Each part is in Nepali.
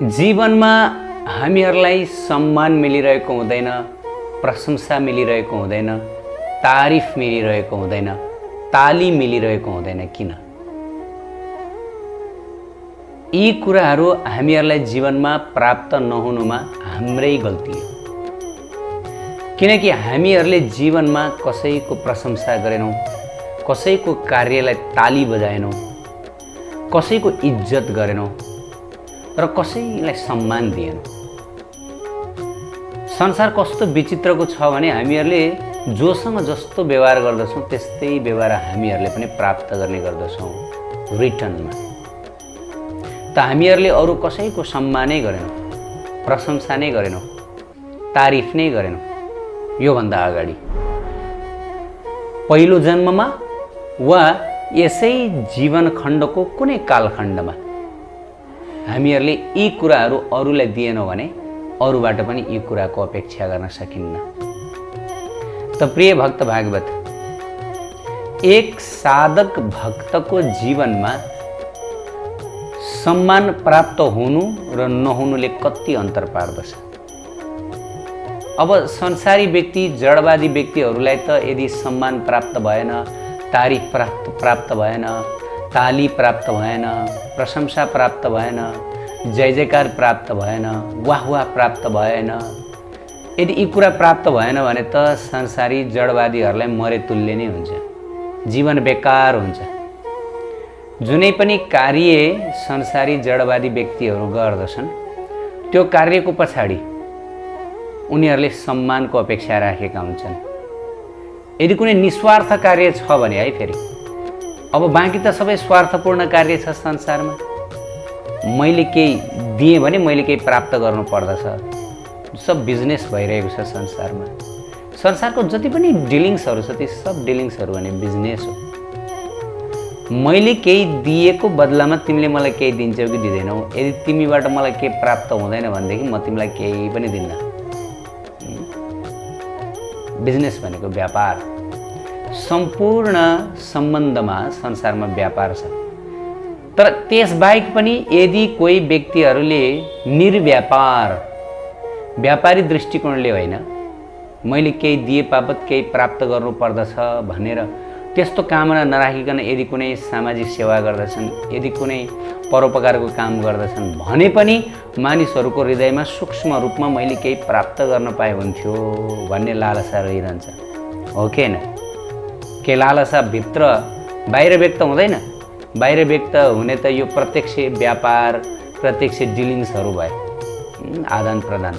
जीवनमा हामीहरूलाई सम्मान मिलिरहेको हुँदैन, प्रशंसा मिलिरहेको हुँदैन, तारिफ मिलिरहेको हुँदैन, ताली मिलिरहेको हुँदैन। किन? यी कुराहरू हामीहरूलाई जीवनमा प्राप्त नहुनुमा हाम्रै गल्ती हो। किनकि हामीहरूले जीवनमा कसैको प्रशंसा गरेनौँ, कसैको कार्यलाई ताली बजाएनौँ, कसैको इज्जत गरेनौँ र कसैलाई सम्मान दिएनौँ। संसार कस्तो विचित्रको छ भने हामीहरूले जोसँग जस्तो व्यवहार गर्दछौँ त्यस्तै व्यवहार हामीहरूले पनि प्राप्त गर्ने गर्दछौँ रिटर्नमा। त हामीहरूले अरू कसैको सम्मानै गरेनौँ, प्रशंसा नै गरेनौँ, तारिफ नै गरेनौँ। योभन्दा अगाडि पहिलो जन्ममा वा यसै जीवन खण्डको कुनै कालखण्डमा हामीहरूले यी कुराहरू अरूलाई दिएनौँ भने अरूबाट पनि यी कुराको अपेक्षा गर्न सकिन्न। त प्रिय भक्त भागवत, एक साधक भक्तको जीवनमा सम्मान प्राप्त हुनु र नहुनुले कति अन्तर पार्दछ। अब संसारी व्यक्ति, जडवादी व्यक्तिहरूलाई त यदि सम्मान प्राप्त भएन, तारिफ प्राप्त भएन, ताली प्राप्त भएन, प्रशंसा प्राप्त भएन, जय जयकार प्राप्त भएन, वाह वाह प्राप्त भएन, यदि यी कुरा प्राप्त भएन भने त संसारी जडवादीहरूलाई मरे तुल्य नै हुन्छ, जीवन बेकार हुन्छ। जुनै पनि कार्य संसारी जडवादी व्यक्तिहरू गर्दछन् त्यो कार्यको पछाडि उनीहरूले सम्मानको अपेक्षा राखेका हुन्छन्। यदि कुनै निस्वार्थ कार्य छ भने है, फेरि अब बाँकी त सबै स्वार्थपूर्ण कार्य छ संसारमा। मैले केही दिएँ भने मैले केही प्राप्त गर्नु पर्दछ, सब बिजनेस भइरहेको छ संसारमा। संसारको जति पनि डिलिङ्सहरू छ ती सब डिलिङ्सहरू भने बिजनेस हो। मैले केही दिएको बदलामा तिमीले मलाई केही दिन्छौ कि दिँदैनौ। यदि तिमीबाट मलाई केही प्राप्त हुँदैन भनेदेखि म तिमीलाई केही पनि दिन्न। बिजनेस भनेको व्यापार। सम्पूर्ण सम्बन्धमा संसारमा व्यापार छ। तर त्यसबाहेक पनि यदि कोही व्यक्तिहरूले निर्व्यापार, व्यापारी दृष्टिकोणले होइन, मैले केही दिए बापत केही प्राप्त गर्नु पर्दछ भनेर त्यस्तो कामना नराखिकन यदि कुनै सामाजिक सेवा गर्दछन्, यदि कुनै परोपकारको काम गर्दछन् भने पनि मानिसहरूको हृदयमा सूक्ष्म रूपमा मैले केही प्राप्त गर्न पाए हुन्थ्यो भन्ने लालसा रहिरहन्छ। हो कि होइन? के लालसा भित्र बाहिर व्यक्त हुँदैन? बाहिर व्यक्त हुने त यो प्रत्यक्ष व्यापार, प्रत्यक्ष डिलिङ्सहरू भए, आदान प्रदान।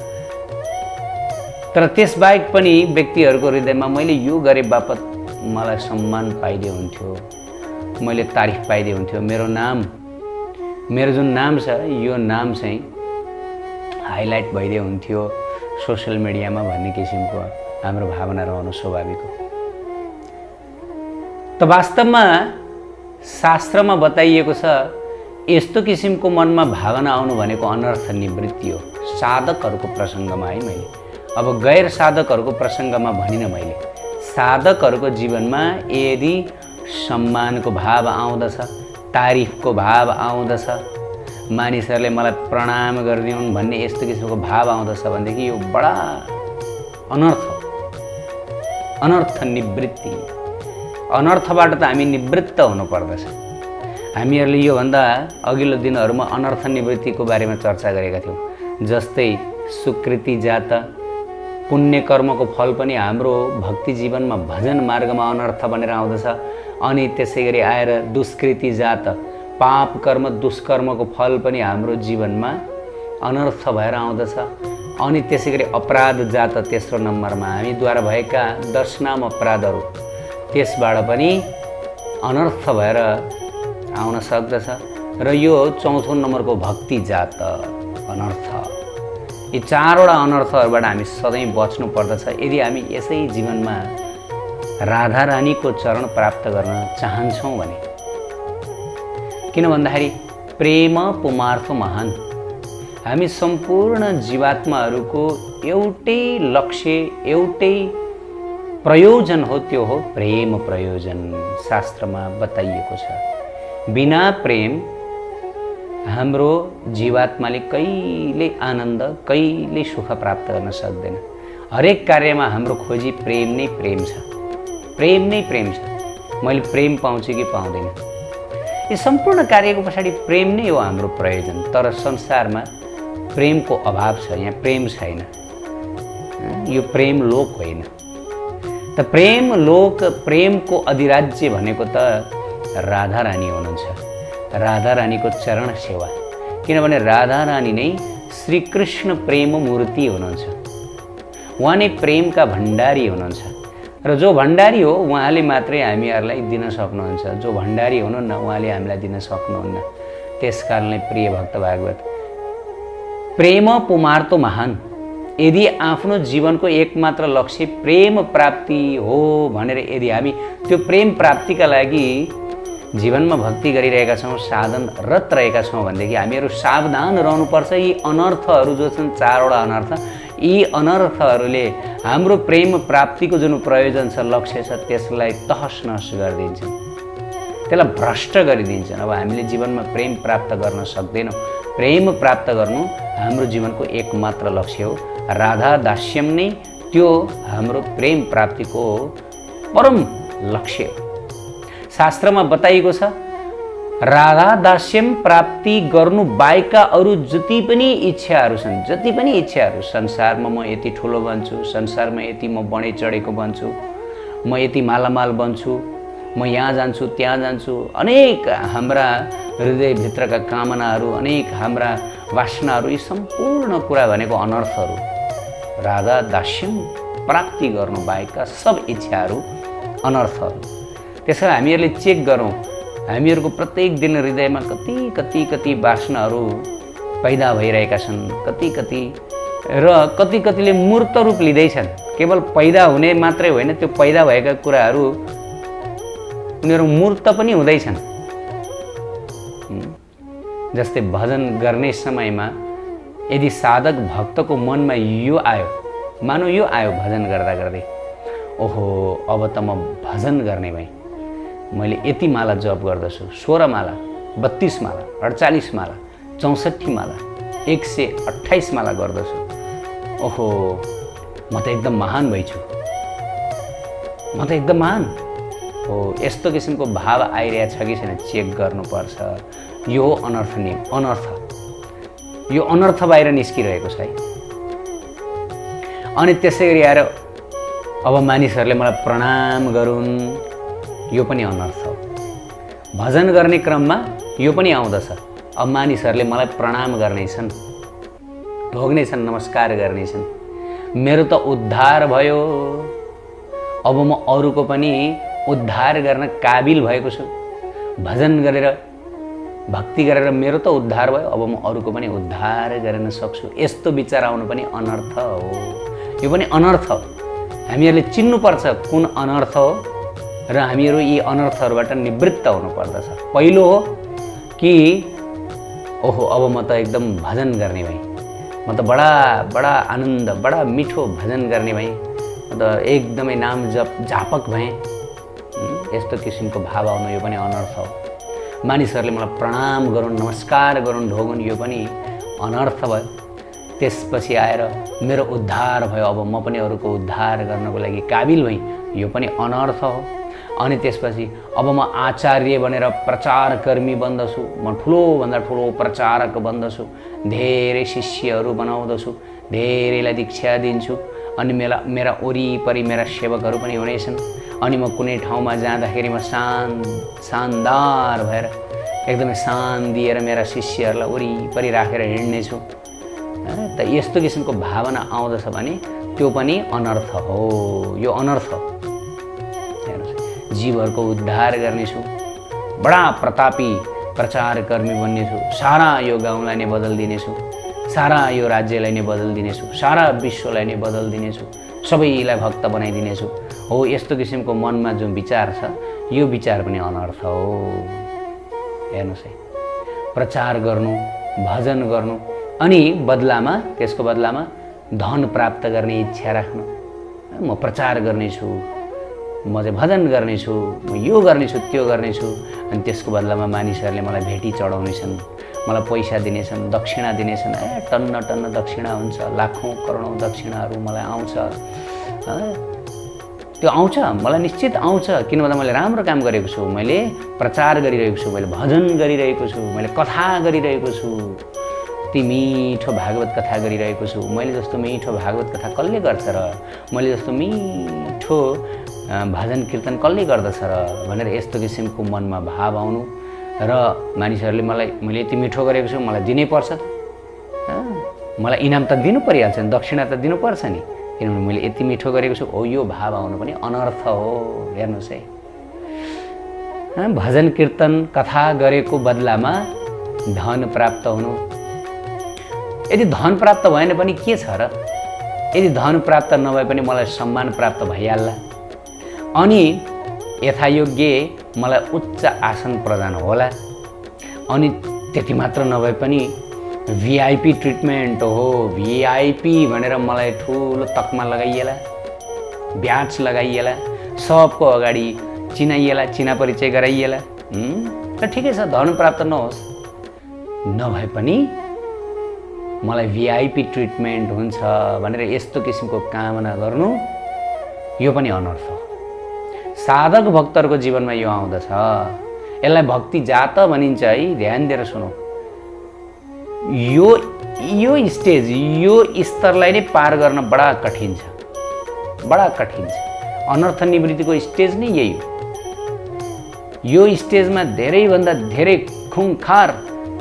तर त्यसबाहेक पनि व्यक्तिहरूको हृदयमा मैले यो गरे बापत मलाई सम्मान पाइदिए हुन्थ्यो, मैले तारिफ पाइदिए हुन्थ्यो, मेरो जुन नाम छ यो नाम चाहिँ हाइलाइट भइदिए हुन्थ्यो सोसियल मिडियामा भन्ने किसिमको हाम्रो भावना रहनु स्वाभाविक हो। त वास्तवमा शास्त्रमा बताइएको छ यस्तो किसिमको मनमा भावना आउनु भनेको अनर्थ निवृत्ति हो। साधकहरूको प्रसङ्गमा है, मैले अब गैर साधकहरूको प्रसङ्गमा भनिनँ। मैले साधकहरूको जीवनमा यदि सम्मानको भाव आउँदछ, तारिफको भाव आउँदछ, मानिसहरूले मलाई प्रणाम गरिदिउन् भन्ने यस्तो किसिमको भाव आउँदछ भनेदेखि यो बडा अनर्थ हो। अनर्थ निवृत्ति। अनर्थबाट त हामी निवृत्त हुनुपर्दछ। हामीहरूले योभन्दा अघिल्लो दिनहरूमा अनर्थ निवृत्तिको बारेमा चर्चा गरेका थियौँ। जस्तै सुकृति जात, पुण्य कर्मको फल पनि हाम्रो भक्ति जीवनमा भजन मार्गमा अनर्थ बनेर आउँदछ। अनि त्यसै गरी आएर दुष्कृति जात, पाप कर्म दुष्कर्मको फल पनि हाम्रो जीवनमा अनर्थ भएर आउँदछ। अनि त्यसै गरी अपराध जात तेस्रो नम्बरमा हामीद्वारा भएका 10 नाम अपराधहरू, त्यसबाट पनि अनर्थ भएर आउन सक्दछ। र यो चौथो नम्बरको भक्ति जात अनर्थ। यी 4वटा अनर्थहरूबाट हामी सधैँ बच्नु पर्दछ यदि हामी यसै जीवनमा राधा रानीको चरण प्राप्त गर्न चाहन्छौँ भने। किन भन्दाखेरि प्रेम पुमार्थ महान। हामी सम्पूर्ण जीवात्माहरूको एउटै लक्ष्य, एउटै प्रयोजन हो, त्यो हो प्रेम प्रयोजन। शास्त्रमा बताइएको छ बिना प्रेम हाम्रो जीवात्माले कहिले आनन्द कहिले सुख प्राप्त गर्न सक्दैन। हरेक कार्यमा हाम्रो खोजी प्रेम नै प्रेम छ, प्रेम नै प्रेम छ। मैले प्रेम पाउँछु कि पाउँदैन, यो सम्पूर्ण कार्यको पछाडि प्रेम नै हो हाम्रो प्रयोजन। तर संसारमा प्रेमको अभाव छ, यहाँ प्रेम छैन। यो प्रेम लोक होइन। त प्रेम लोक, प्रेमको अधिराज्य भनेको त राधा रानी हुनुहुन्छ। राधा रानीको चरण सेवा, किनभने राधा रानी नै श्रीकृष्ण प्रेम मूर्ति हुनुहुन्छ। उहाँ नै प्रेमका भण्डारी हुनुहुन्छ र जो भण्डारी हो उहाँले मात्रै हामीहरूलाई दिन सक्नुहुन्छ। जो भण्डारी हुनुहुन्न उहाँले हामीलाई दिन सक्नुहुन्न। त्यसकारणले प्रिय भक्त भागवत, प्रेम पुमार्तो महान। यदि आफ्नो जीवनको एकमात्र लक्ष्य प्रेम प्राप्ति हो भनेर यदि हामी त्यो प्रेम प्राप्तिका लागि जीवनमा भक्ति गरिरहेका छौँ, साधनरत रहेका छौँ भनेदेखि हामीहरू सावधान रहनुपर्छ। यी अनर्थहरू जो छन्, 4वटा अनर्थ, यी अनर्थहरूले हाम्रो प्रेम प्राप्तिको जुन प्रयोजन छ, लक्ष्य छ, त्यसलाई तहस नहस गरिदिन्छन्, त्यसलाई भ्रष्ट गरिदिन्छन्। अब हामीले जीवनमा प्रेम प्राप्त गर्न सक्दैनौँ। प्रेम प्राप्त गर्नु हाम्रो जीवनको एकमात्र लक्ष्य हो। राधा दास्यम नै त्यो हाम्रो प्रेम प्राप्तिको परम लक्ष्य हो। शास्त्रमा बताइएको छ, राधा दास्यम प्राप्ति गर्नु बाहेकका अरू जति पनि इच्छाहरू छन्, जति पनि इच्छाहरू, संसारमा म यति ठुलो बन्छु, संसारमा यति म बढे चढेको बन्छु, म यति मालामाल बन्छु, म यहाँ जान्छु त्यहाँ जान्छु, अनेक हाम्रा हृदयभित्रका कामनाहरू, अनेक हाम्रा वासनाहरू, यी सम्पूर्ण कुरा भनेको अनर्थहरू। राधा दास्यम प्राप्ति गर्नु बाहेकका सब इच्छाहरू अनर्थहरू। त्यसैले हामीहरूले चेक गरौँ, हामीहरूको प्रत्येक दिन हृदयमा कति कति कति वासनाहरू पैदा भइरहेका छन्, कति कति र कति कतिले मूर्त रूप लिँदैछन्। केवल पैदा हुने मात्रै होइन, त्यो पैदा भएका कुराहरू उनीहरू मूर्त पनि हुँदैछन्। जस्तै भजन गर्ने समयमा यदि साधक भक्तको मनमा यो आयो, मानौ यो आयो भजन गर्दा गर्दै, ओहो अब त म भजन गर्ने भएँ, मैले यति माला जप गर्दछु, 16 माला, 32 माला, 48 माला, 64 माला, 128 माला गर्दछु, ओहो म त एकदम महान भइछु, म त एकदम महान हो। यस्तो किसिमको भाव आइरहेछ कि छैन चेक गर्नुपर्छ। यो अनर्थ नियम, अनर्थ, यो अनर्थ बाहिर निस्किरहेको छ है। अनि त्यसै गरी आएर अब मानिसहरूले मलाई प्रणाम गरून्, यो पनि अनर्थ हो। भजन गर्ने क्रममा यो पनि आउँदछ, अब मानिसहरूले मलाई प्रणाम गर्नेछन्, ढोग्नेछन्, नमस्कार गर्नेछन्, मेरो त उद्धार भयो, अब म अरूको पनि उद्धार गर्न काबिल भएको छु, भजन गरेर भक्ति गरेर मेरो त उद्धार भयो, अब म अरूको पनि उद्धार गर्न सक्छु। यस्तो विचार आउनु पनि अनर्थ हो, यो पनि अनर्थ हो। हामीहरूले चिन्नुपर्छ कुन अनर्थ हो र हामीहरू यी अनर्थहरूबाट निवृत्त हुनुपर्दछ। पहिलो हो कि ओहो अब म त एकदम भजन गर्ने भएँ, म त बडा आनन्द, बडा मिठो भजन गर्ने भएँ, म त एकदमै नाम जप झापक भएँ। यस्तो किसिमको भाव आउनु यो पनि अनर्थ हो। मानिसहरूले मलाई प्रणाम गरून्, नमस्कार गरून्, ढोगुन्, यो पनि अनर्थ भयो। त्यसपछि आएर मेरो उद्धार भयो, अब म पनि अरूको उद्धार गर्नको लागि काबिल भएँ, यो पनि अनर्थ हो। अनि त्यसपछि अब म आचार्य बनेर प्रचारकर्मी बन्दछु, म ठुलोभन्दा ठुलो प्रचारक बन्दछु, धेरै शिष्यहरू बनाउँदछु, धेरैलाई दीक्षा दिन्छु, अनि मेरा वरिपरि मेरा सेवकहरू पनि हुनेछन्। अनि म कुनै ठाउँमा जाँदाखेरि म शानदार भएर एकदमै शान दिएर मेरा शिष्यहरूलाई वरिपरि राखेर हिँड्नेछु। त यस्तो किसिमको भावना आउँदछ भने त्यो पनि अनर्थ हो, यो अनर्थ हो। जीवहरूको उद्धार गर्नेछु, बडा प्रतापी प्रचारकर्मी बन्नेछु, सारा यो गाउँलाई नै बदलिदिनेछु, सारा यो राज्यलाई नै बदलिदिनेछु, सारा विश्वलाई नै बदलिदिनेछु, सबैलाई भक्त बनाइदिनेछु। हो यस्तो किसिमको मनमा जुन विचार छ, यो विचार पनि अनर्थ हो। हेर्नुहोस् है, प्रचार गर्नु, भजन गर्नु, अनि बदलामा त्यसको बदलामा धन प्राप्त गर्ने इच्छा राख्नु। म प्रचार गर्नेछु, म चाहिँ भजन गर्नेछु, म यो गर्नेछु त्यो गर्नेछु, अनि त्यसको बदलामा मानिसहरूले मलाई भेटी चढाउनेछन्, मलाई पैसा दिनेछन्, दक्षिणा दिनेछन्, टन्न टन्न दक्षिणा हुन्छ, लाखौँ करोडौँ दक्षिणाहरू मलाई आउँछ। त्यो आउँछ, मलाई निश्चित आउँछ, किन भन्दा मैले राम्रो काम गरेको छु, मैले प्रचार गरिरहेको छु, मैले भजन गरिरहेको छु, मैले कथा गरिरहेको छु, ती मिठो भागवत कथा गरिरहेको छु। मैले जस्तो मिठो भागवत कथा कसले गर्छ र, मैले जस्तो मिठो भजन कीर्तन कसले गर्दछ र भनेर यस्तो किसिमको मनमा भाव आउनु र मानिसहरूले मैले यति मिठो गरेको छु, मलाई दिनै पर्छ त, मलाई इनाम त दिनु परिहाल्छ नि, दक्षिणा त दिनुपर्छ नि, किनभने मैले यति मिठो गरेको छु। हो, यो भाव आउनु पनि अनर्थ हो। हेर्नुहोस् है, भजन कीर्तन कथा गरेको बदलामा धन प्राप्त हुनु, यदि धन प्राप्त भएन पनि के छ र, यदि धन प्राप्त नभए पनि मलाई सम्मान प्राप्त भइहाल्ला, अनि यथायोग्य मलाई उच्च आसन प्रदान होला, अनि त्यति मात्र नभए पनि भिआइपी ट्रिटमेन्ट हो, भिआइपी भनेर मलाई ठुलो तकमा लगाइएला, ब्याच लगाइएला, सबको अगाडि चिनाइएला, चिना परिचय गराइएला। र ठिकै छ, धन प्राप्त नहोस्, नभए पनि मलाई भिआइपी ट्रिटमेन्ट हुन्छ भनेर यस्तो किसिमको कामना गर्नु, यो पनि अनर्थ हो। साधक भक्तहरूको जीवनमा यो आउँदछ, यसलाई भक्ति जात भनिन्छ है। ध्यान दिएर सुनौ, यो स्टेज, यो स्तरलाई नै पार गर्न बडा कठिन छ, बडा कठिन छ। अनर्थ निवृत्तिको स्टेज नै यही हो। यो स्टेजमा धेरैभन्दा धेरै खुङखार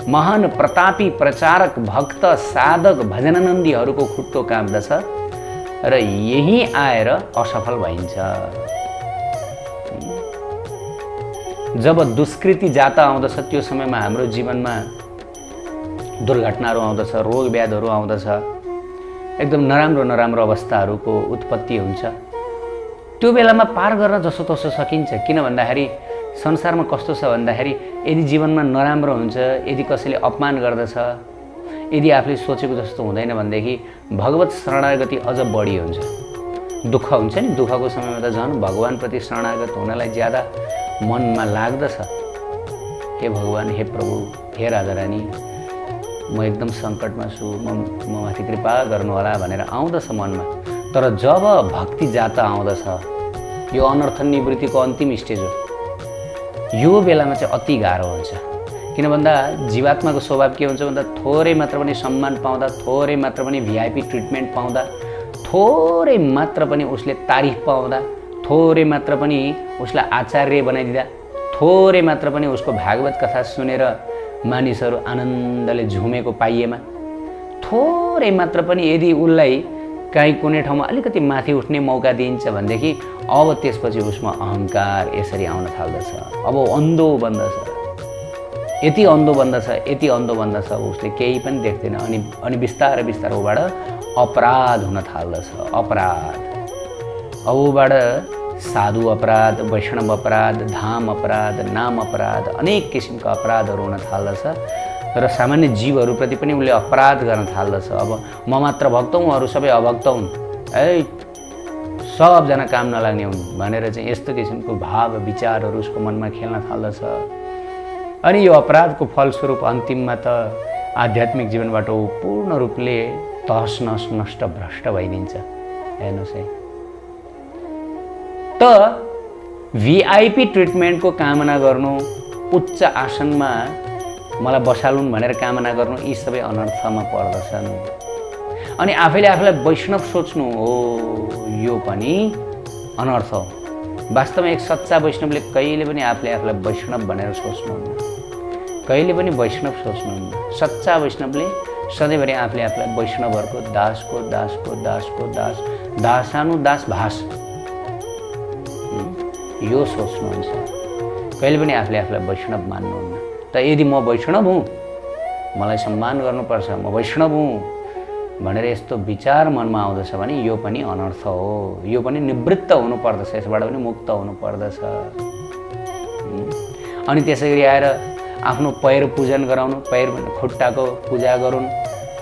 महान प्रतापी प्रचारक भक्त साधक भजनानन्दीहरूको खुट्टो काप्दछ र यही आएर असफल भइन्छ। जब दुष्कृति जाता आउँदछ त्यो समयमा हाम्रो जीवनमा दुर्घटनाहरू आउँदछ, रोग व्याधहरू आउँदछ, एकदम नराम्रो नराम्रो अवस्थाहरूको उत्पत्ति हुन्छ। त्यो बेलामा पार गर्न जसो तसो सकिन्छ, किन भन्दाखेरि संसारमा कस्तो छ भन्दाखेरि यदि जीवनमा नराम्रो हुन्छ, यदि कसैले अपमान गर्दछ, यदि आफूले सोचेको जस्तो हुँदैन भनेदेखि भगवत शरणागति अझ बढी हुन्छ। दुःख हुन्छ नि, दुःखको समयमा त झन् भगवानप्रति शरणागत हुनलाई ज्यादा मनमा लाग्दछ। हे भगवान, हे प्रभु, हे राधारानी, म एकदम सङ्कटमा छु, म माथि कृपा गर्नुहोला भनेर आउँदछ मनमा। तर जब भक्ति जाता आउँदछ, यो अनर्थ निवृत्तिको अन्तिम स्टेज हो, यो बेलामा चाहिँ अति गाह्रो हुन्छ। किन भन्दा जीवात्माको स्वभाव के हुन्छ भन्दा थोरै मात्र पनि सम्मान पाउँदा, थोरै मात्र पनि भिआइपी ट्रिटमेन्ट पाउँदा, थोरै मात्र पनि उसले तारिफ पाउँदा, थोरै मात्र पनि उसलाई आचार्य बनाइदिँदा, थोरै मात्र पनि उसको भागवत कथा सुनेर मानिसहरू आनन्दले झुमेको पाइएमा, थोरै मात्र पनि यदि उसलाई काहीँ कुनै ठाउँमा अलिकति माथि उठ्ने मौका दिइन्छ भनेदेखि अब त्यसपछि उसमा अहङ्कार यसरी आउन थाल्दछ। अब अन्धो बन्दछ, यति अन्धो बन्दछ, यति अन्धो बन्दछ, उसले केही पनि देख्दैन। अनि बिस्तारै बिस्तारै ऊबाट अपराध हुन थाल्दछ। अपराध, ऊबाट साधु अपराध, वैष्णव अपराध, धाम अपराध, नाम अपराध, अनेक किसिमका अपराधहरू हुन थाल्दछ र सामान्य जीवहरूप्रति पनि उसले अपराध गर्न थाल्दछ। अब म मात्र भक्त हुँ, अरू सबै अभक्त हुन्, सबजना काम नलाग्ने हुन् भनेर चाहिँ यस्तो किसिमको भाव विचारहरू उसको मनमा खेल्न थाल्दछ। अनि यो अपराधको फलस्वरूप अन्तिममा त आध्यात्मिक जीवनबाट ऊ पूर्ण रूपले तहस नहस नष्ट भ्रष्ट भइदिन्छ। हेर्नुहोस् है, त भिआइपी ट्रिटमेन्टको कामना गर्नु, उच्च आसनमा मलाई बसालुन् भनेर कामना गर्नु, यी सबै अनर्थमा पर्दछन्। अनि आफैले आफूलाई वैष्णव सोच्नु हो, यो पनि अनर्थ हो। वास्तवमा एक सच्चा वैष्णवले कहिले पनि आफूले आफूलाई वैष्णव भनेर सोच्नुहुन्न, कहिले पनि वैष्णव सोच्नुहुन्न। सच्चा वैष्णवले सधैँभरि आफूले आफूलाई वैष्णवहरूको दासको दासको दासको दास, दासानुदास भाष, यो सोच्नुहुन्छ। कहिले पनि आफूले आफूलाई वैष्णव मान्नुहुन्न। त यदि म वैष्णव हुँ, मलाई सम्मान गर्नुपर्छ, म वैष्णव हुँ भनेर यस्तो विचार मनमा आउँदछ भने यो पनि अनर्थ हो। यो पनि निवृत्त हुनुपर्दछ, यसबाट पनि मुक्त हुनुपर्दछ। अनि त्यसै गरी आएर आफ्नो पैर पूजन गराउनु, पैर खुट्टाको पूजा गरून्,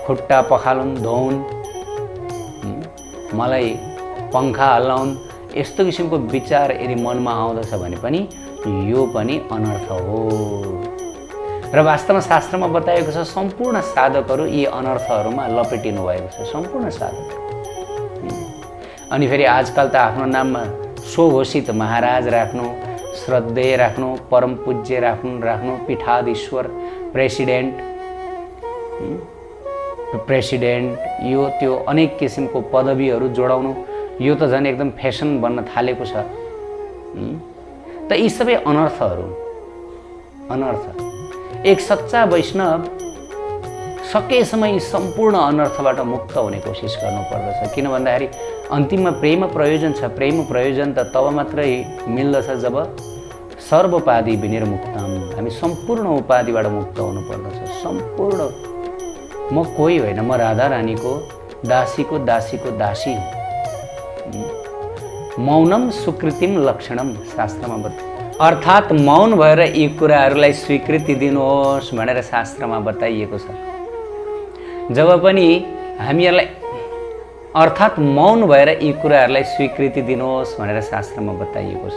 खुट्टा पखालुन्, धोउन्, मलाई पङ्खा हल्लाउन्, यस्तो किसिमको विचार यदि मनमा आउँदछ भने पनि यो पनि अनर्थ हो। र वास्तवमा शास्त्रमा बताएको छ सम्पूर्ण साधकहरू यी अनर्थहरूमा लपेटिनु भएको छ, सम्पूर्ण साधक। अनि फेरि आजकल त आफ्नो नाममा स्वघोषित महाराज राख्नु, श्रद्धेय राख्नु, परम पूज्य राख्नु, पीठाधीश्वर, प्रेसिडेन्ट यो त्यो अनेक किसिमको पदवीहरू जोडाउनु, यो त झन् एकदम फेसन बन्न थालेको छ। त यी सबै अनर्थहरू, अनर्थ। एक सच्चा वैष्णव सकेसम्म यी सम्पूर्ण अनर्थबाट मुक्त हुने कोसिस गर्नुपर्दछ। किन भन्दाखेरि अन्तिममा प्रेम प्रयोजन छ। प्रेम प्रयोजन त तब मात्रै मिल्दछ जब सर्वोपाधि विनिर्मुक्तम, हामी सम्पूर्ण उपाधिबाट मुक्त हुनुपर्दछ। सम्पूर्ण, म कोही होइन, म राधा रानीको दासीको दासीको दासी हुँ। मौनम सुकृतिम लक्षणम शास्त्रमा अर्थात् मौन भएर यी कुराहरूलाई स्वीकृति दिनुहोस् भनेर शास्त्रमा बताइएको छ। जब पनि हामीहरूलाई अर्थात् मौन भएर यी कुराहरूलाई स्वीकृति दिनुहोस् भनेर शास्त्रमा बताइएको छ।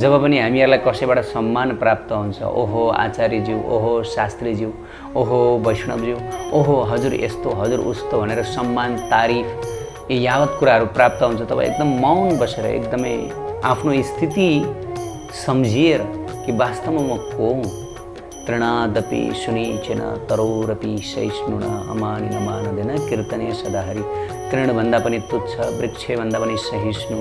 जब पनि हामीहरूलाई कसैबाट सम्मान प्राप्त हुन्छ, ओहो आचार्यज्यू, ओहो शास्त्रीज्यू, ओहो वैष्णवज्यू, ओहो हजुर यस्तो हजुर उस्तो भनेर सम्मान तारिफ यी यावत कुराहरू प्राप्त हुन्छ, तब एकदम मौन बसेर एकदमै आफ्नो स्थिति सम्झिएर कि वास्तवमा म को हुँ। तृणादपि सुनिचेन तरौरपि सहिष्णुन अमानि नमानदेन कीर्तने सदाहरि। तृणभन्दा पनि तुच्छ, वृक्षभन्दा पनि सहिष्णु,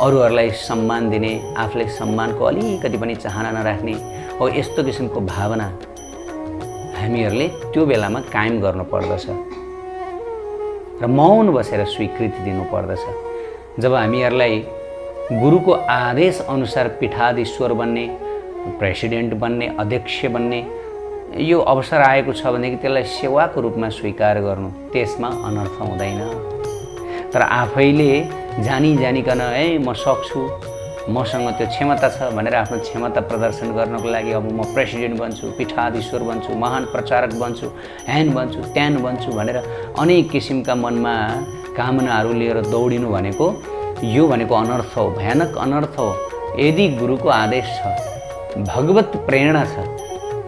अरूहरूलाई सम्मान दिने, आफूले सम्मानको अलिकति पनि चाहना नराख्ने हो, यस्तो किसिमको भावना हामीहरूले त्यो बेलामा कायम गर्नुपर्दछ र मौन बसेर स्वीकृति दिनुपर्दछ। जब हामीहरूलाई गुरुको आदेश अनुसार पीठाधीश्वर बन्ने, प्रेसिडेन्ट बन्ने, अध्यक्ष बन्ने यो अवसर आएको छ भनेदेखि त्यसलाई सेवाको रूपमा स्वीकार गर्नु, त्यसमा अनर्थ हुँदैन। तर आफैले जानिकन म सक्छु, मसँग त्यो क्षमता छ भनेर आफ्नो क्षमता प्रदर्शन गर्नको लागि अब म प्रेसिडेन्ट बन्छु, पीठाधीश्वर बन्छु, महान प्रचारक बन्छु, ह्यान बन्छु, त्यान बन्छु भनेर अनेक किसिमका मनमा कामनाहरू लिएर दौडिनु भनेको यो भनेको अनर्थ हो, भयानक अनर्थ हो। यदि गुरुको आदेश छ, भगवत प्रेरणा छ,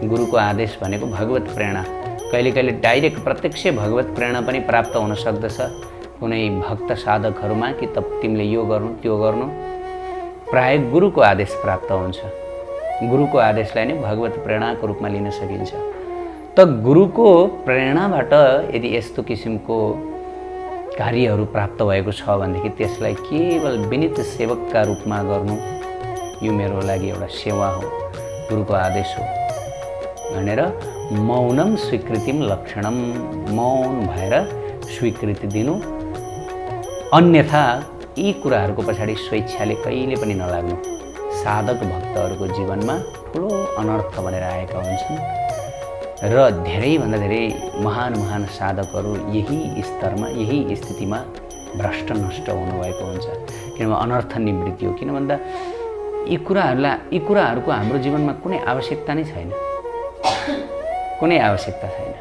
गुरुको आदेश भनेको भगवत प्रेरणा, कहिले कहिले डाइरेक्ट प्रत्यक्ष भगवत प्रेरणा पनि प्राप्त हुन सक्दछ कुनै भक्त साधकहरूमा कि त तिमीले यो गर्नु त्यो गर्नु, प्राय गुरुको आदेश प्राप्त हुन्छ। गुरुको आदेशलाई नै भगवत प्रेरणाको रूपमा लिन सकिन्छ। त गुरुको प्रेरणाबाट यदि यस्तो किसिमको कार्यहरू प्राप्त भएको छ भनेदेखि त्यसलाई केवल विनित सेवकका रूपमा गर्नु, यो मेरो लागि एउटा सेवा हो, गुरुको आदेश हो भनेर मौनम स्वीकृतिम लक्षणम, मौन भएर स्वीकृति दिनु। अन्यथा यी कुराहरूको पछाडि स्वेच्छाले कहिले पनि नलाग्नु। साधक भक्तहरूको जीवनमा ठुलो अनर्थ भनेर आएका हुन्छन् र धेरैभन्दा धेरै महान साधकहरू यही स्तरमा, यही स्थितिमा भ्रष्ट नष्ट हुनुभएको हुन्छ। किनभने अनर्थ निवृत्ति हो। किन भन्दा यी कुराहरूको हाम्रो जीवनमा कुनै आवश्यकता नै छैन, कुनै आवश्यकता छैन।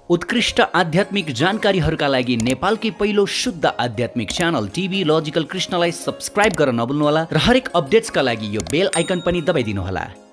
उत्कृष्ट आध्यात्मिक जानकारीहरूका लागि नेपालकै पहिलो शुद्ध आध्यात्मिक च्यानल टिभी लजिकल कृष्णलाई सब्स्क्राइब गर्न नभुल्नुहोला र हरेक अपडेट्सका लागि यो बेल आइकन पनि दबाइदिनुहोला।